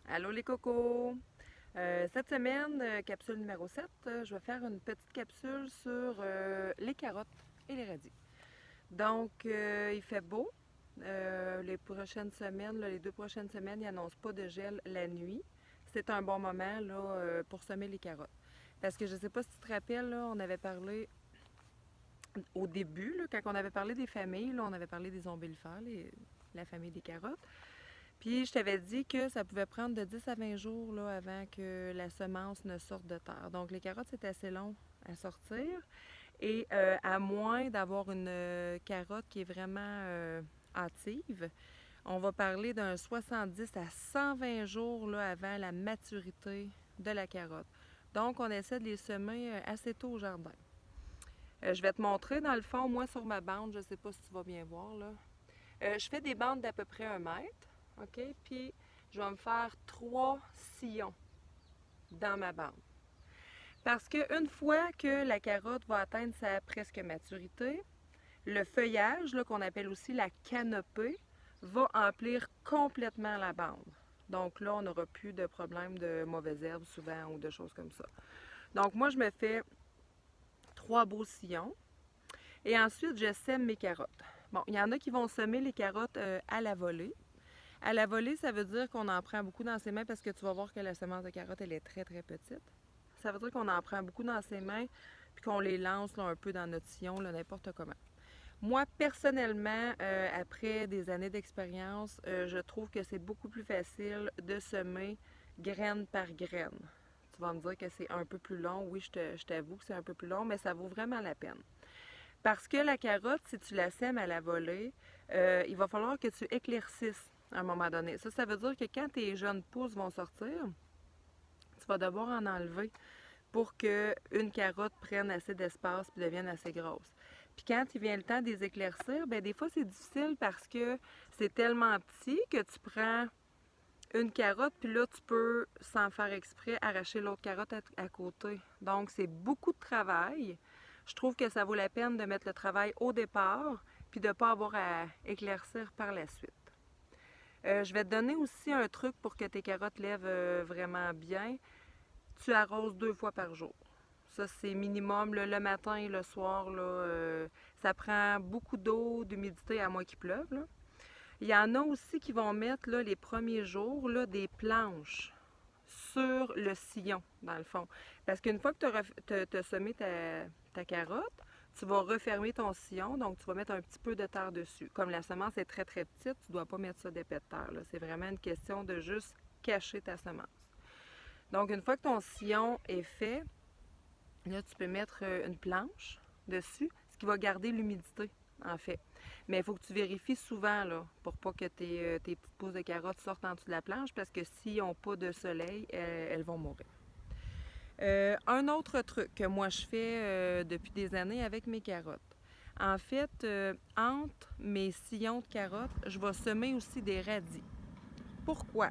Allô les cocos! Cette semaine, capsule numéro 7, je vais faire une petite capsule sur les carottes et les radis. Donc, il fait beau. Les prochaines semaines, là, les 2 prochaines semaines, il n'annonce pas de gel la nuit. C'est un bon moment là, pour semer les carottes. Parce que je ne sais pas si tu te rappelles, là, on avait parlé au début, là, quand on avait parlé des familles, là, on avait parlé des ombellifères, la famille des carottes. Puis je t'avais dit que ça pouvait prendre de 10 à 20 jours là, avant que la semence ne sorte de terre. Donc les carottes, c'est assez long à sortir. Et à moins d'avoir une carotte qui est vraiment hâtive, on va parler d'un 70 à 120 jours là, avant la maturité de la carotte. Donc on essaie de les semer assez tôt au jardin. Je vais te montrer dans le fond, moi sur ma bande, je ne sais pas si tu vas bien voir là. Je fais des bandes d'à peu près 1 mètre, OK? Puis je vais me faire 3 sillons dans ma bande. Parce qu'une fois que la carotte va atteindre sa presque maturité, le feuillage, qu'on appelle aussi la canopée, va emplir complètement la bande. Donc là, on n'aura plus de problème de mauvaises herbes souvent ou de choses comme ça. Donc moi, je me fais 3 beaux sillons et ensuite, je sème mes carottes. Bon, il y en a qui vont semer les carottes à la volée. À la volée, ça veut dire qu'on en prend beaucoup dans ses mains parce que tu vas voir que la semence de carotte, elle est très, très petite. Ça veut dire qu'on en prend beaucoup dans ses mains puis qu'on les lance là, un peu dans notre sillon, n'importe comment. Moi, personnellement, après des années d'expérience, je trouve que c'est beaucoup plus facile de semer graine par graine. Tu vas me dire que c'est un peu plus long. Oui, je t'avoue que c'est un peu plus long, mais ça vaut vraiment la peine. Parce que la carotte, si tu la sèmes à la volée, il va falloir que tu éclaircisses à un moment donné. Ça veut dire que quand tes jeunes pousses vont sortir, tu vas devoir en enlever pour qu'une carotte prenne assez d'espace et devienne assez grosse. Puis quand il vient le temps de les éclaircir, ben des fois c'est difficile parce que c'est tellement petit que tu prends une carotte, puis là tu peux, sans faire exprès, arracher l'autre carotte à côté. Donc c'est beaucoup de travail. Je trouve que ça vaut la peine de mettre le travail au départ, puis de ne pas avoir à éclaircir par la suite. Je vais te donner aussi un truc pour que tes carottes lèvent vraiment bien. Tu arroses 2 fois par jour. Ça, c'est minimum le matin et le soir. Là, ça prend beaucoup d'eau, d'humidité, à moins qu'il pleuve. Là. Il y en a aussi qui vont mettre là, les premiers jours là, des planches sur le sillon, dans le fond. Parce qu'une fois que tu as semé ta carotte, tu vas refermer ton sillon, donc tu vas mettre un petit peu de terre dessus. Comme la semence est très très petite, tu ne dois pas mettre ça d'épais de terre. C'est vraiment une question de juste cacher ta semence. Donc une fois que ton sillon est fait, là tu peux mettre une planche dessus, ce qui va garder l'humidité en fait. Mais il faut que tu vérifies souvent là, pour pas que tes petites pousses de carottes sortent en dessous de la planche parce que s'ils n'ont pas de soleil, elles vont mourir. Un autre truc que moi je fais depuis des années avec mes carottes. En fait, entre mes sillons de carottes, je vais semer aussi des radis. Pourquoi?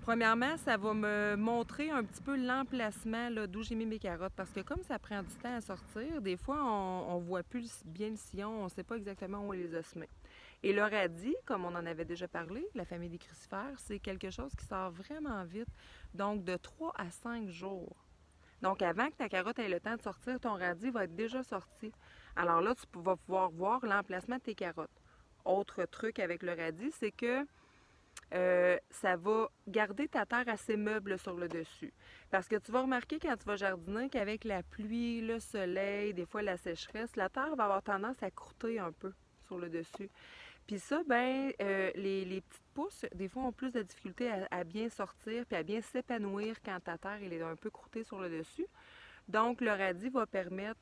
Premièrement, ça va me montrer un petit peu l'emplacement d'où j'ai mis mes carottes. Parce que comme ça prend du temps à sortir, des fois, on ne voit plus bien le sillon, on ne sait pas exactement où on les a semés. Et le radis, comme on en avait déjà parlé, la famille des crucifères, c'est quelque chose qui sort vraiment vite, donc de 3 à 5 jours. Donc, avant que ta carotte ait le temps de sortir, ton radis va être déjà sorti. Alors là, tu vas pouvoir voir l'emplacement de tes carottes. Autre truc avec le radis, c'est que ça va garder ta terre assez meuble sur le dessus. Parce que tu vas remarquer quand tu vas jardiner qu'avec la pluie, le soleil, des fois la sécheresse, la terre va avoir tendance à croûter un peu sur le dessus. Puis ça, ben, les petites pousses, des fois, ont plus de difficulté à bien sortir puis à bien s'épanouir quand ta terre elle est un peu croûtée sur le dessus. Donc, le radis va permettre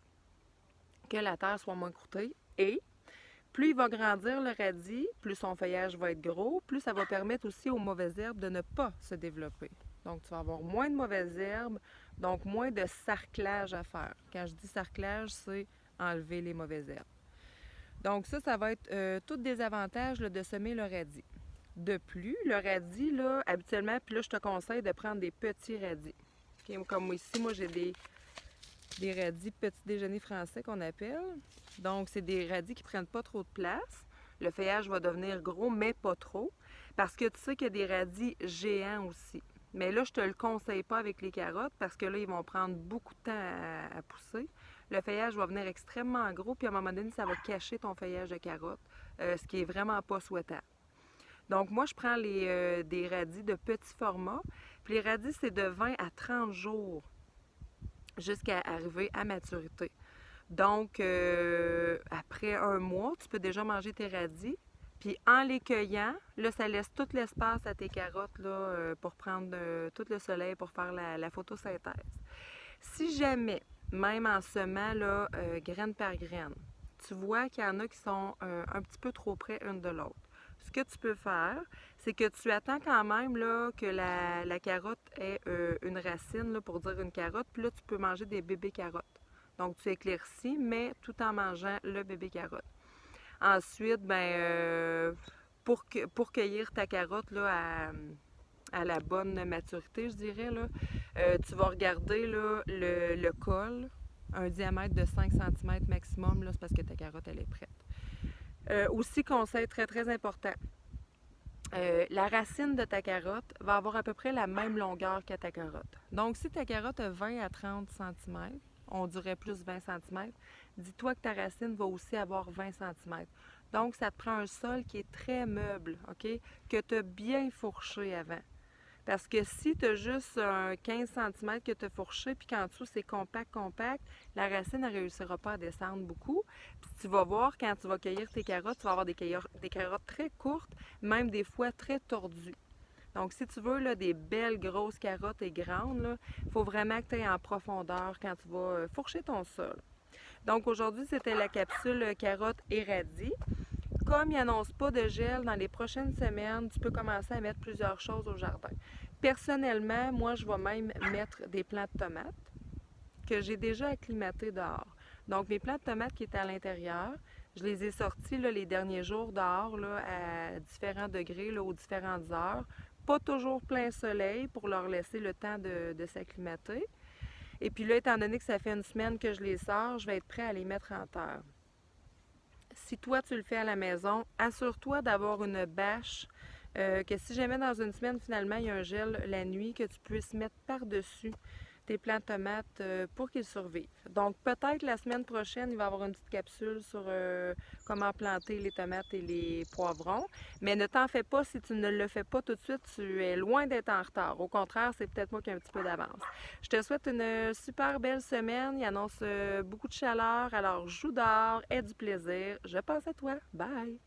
que la terre soit moins croûtée et plus il va grandir le radis, plus son feuillage va être gros, plus ça va permettre aussi aux mauvaises herbes de ne pas se développer. Donc, tu vas avoir moins de mauvaises herbes, donc moins de sarclage à faire. Quand je dis sarclage, c'est enlever les mauvaises herbes. Donc, ça va être tous des avantages là, de semer le radis. De plus, le radis, là, habituellement, puis là, je te conseille de prendre des petits radis. Okay? Comme ici, moi, j'ai des radis petit déjeuner français qu'on appelle. Donc, c'est des radis qui ne prennent pas trop de place. Le feuillage va devenir gros, mais pas trop. Parce que tu sais qu'il y a des radis géants aussi. Mais là, je te le conseille pas avec les carottes parce que là, ils vont prendre beaucoup de temps à pousser. Le feuillage va venir extrêmement gros, puis à un moment donné, ça va cacher ton feuillage de carottes, ce qui est vraiment pas souhaitable. Donc, moi, je prends des radis de petit format. Puis les radis, c'est de 20 à 30 jours jusqu'à arriver à maturité. Donc, après un mois, tu peux déjà manger tes radis. Puis en les cueillant, là, ça laisse tout l'espace à tes carottes là, pour prendre tout le soleil pour faire la photosynthèse. Si jamais, même en semant là, graine par graine, tu vois qu'il y en a qui sont un petit peu trop près une de l'autre, ce que tu peux faire, c'est que tu attends quand même là, que la carotte ait une racine, là, pour dire une carotte, puis là, tu peux manger des bébés carottes. Donc, tu éclaircis, mais tout en mangeant le bébé carotte. Ensuite, pour cueillir ta carotte là, à la bonne maturité, je dirais, là, tu vas regarder là, le col, un diamètre de 5 cm maximum, là, c'est parce que ta carotte, elle est prête. Aussi, conseil très, très important, la racine de ta carotte va avoir à peu près la même longueur que ta carotte. Donc, si ta carotte a 20 à 30 cm, on dirait plus 20 cm, dis-toi que ta racine va aussi avoir 20 cm. Donc, ça te prend un sol qui est très meuble, OK? Que tu as bien fourché avant. Parce que si tu as juste un 15 cm que tu as fourché, puis qu'en dessous c'est compact, compact, la racine ne réussira pas à descendre beaucoup. Puis tu vas voir, quand tu vas cueillir tes carottes, tu vas avoir des carottes très courtes, même des fois très tordues. Donc, si tu veux là, des belles grosses carottes et grandes, il faut vraiment que tu ailles en profondeur quand tu vas fourcher ton sol. Donc, aujourd'hui, c'était la capsule carotte et radis. Comme il n'annonce pas de gel dans les prochaines semaines, tu peux commencer à mettre plusieurs choses au jardin. Personnellement, moi, je vais même mettre des plants de tomates que j'ai déjà acclimatés dehors. Donc, mes plants de tomates qui étaient à l'intérieur, je les ai sortis là, les derniers jours dehors là, à différents degrés, là, aux différentes heures. Pas toujours plein soleil pour leur laisser le temps de s'acclimater. Et puis là, étant donné que ça fait une semaine que je les sors, je vais être prêt à les mettre en terre. Si toi, tu le fais à la maison, assure-toi d'avoir une bâche que si jamais dans une semaine, finalement, il y a un gel la nuit, que tu puisses mettre par-dessus tes plants de tomates pour qu'ils survivent. Donc, peut-être la semaine prochaine, il va y avoir une petite capsule sur comment planter les tomates et les poivrons. Mais ne t'en fais pas si tu ne le fais pas tout de suite, tu es loin d'être en retard. Au contraire, c'est peut-être moi qui ai un petit peu d'avance. Je te souhaite une super belle semaine. Il annonce beaucoup de chaleur, alors joue dehors, aie du plaisir. Je pense à toi. Bye!